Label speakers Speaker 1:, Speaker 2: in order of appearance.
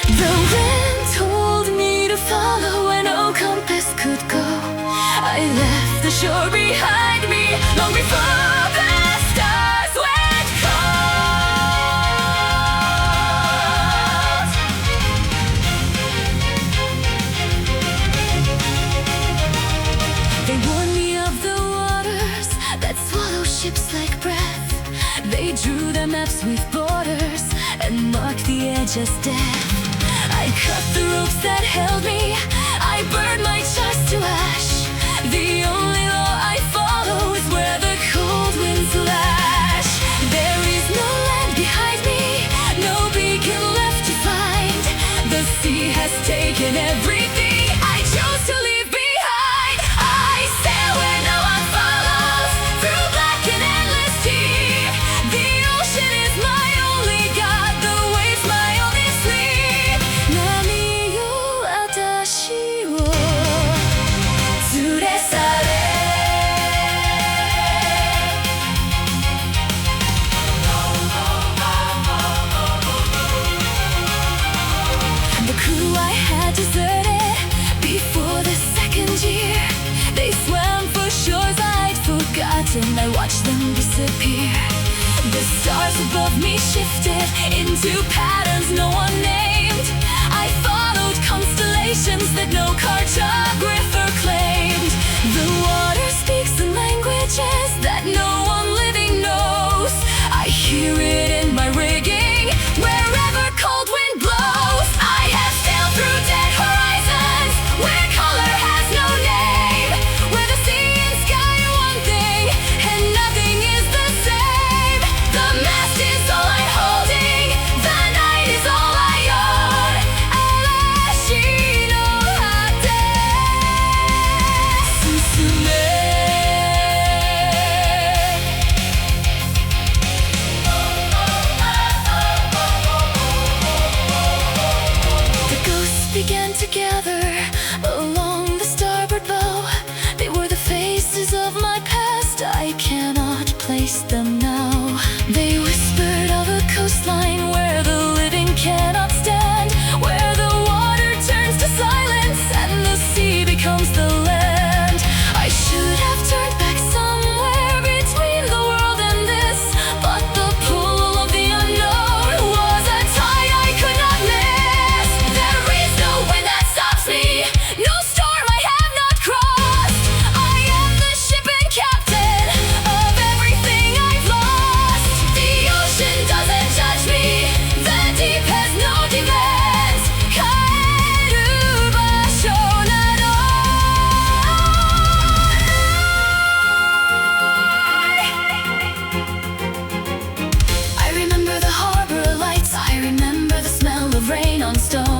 Speaker 1: The wind told me to follow where no compass could go. I left the shore behind me long before the stars went cold. They warned me of the waters that swallow ships like breath. They drew their maps with borders and marked the edge as death. I cut the ropes that held me, I burned my charts to ash. The only law I follow is where the cold winds lash. There is no land behind me, no beacon left to find. The sea has taken everything I chose to leave behind. I sail where no one follows, through black and endless deep. The ocean is my only god, the waves my only sleep. 波よ私を連れ去れ。The crew I had deserted before the second year. They swam for shores I'd forgotten. I watched them disappear. The stars above me shifted into patterns no one named. I followed constellations that no cartographer claimed. The water speaks the languages that no one living knows. I hear it in my rigging, wherever cold wind blows. I have sailed through dead horizons, where color has no name, where the sea and sky are one thing, and nothing is the same. The mast is all I'm holding, the night is all I own. Arashi no hate, susume. The ghosts began to gather along the starboard bow. They were the faces of my past, I cannot place them now. They whispered of a coastline where the living cannot stand, where the water turns to silence and the sea becomes the land. I should have turned back somewhere between the world and this, but the pull of the unknown was a tide I could not miss. There is no wind that stops me, no storm I have not crossed. I am the ship and captain of everything I've lost. The ocean doesn't judge me, the deep has no demands. Kaeru basho nado. I remember the harbor lights, I remember the smell of rain on stone.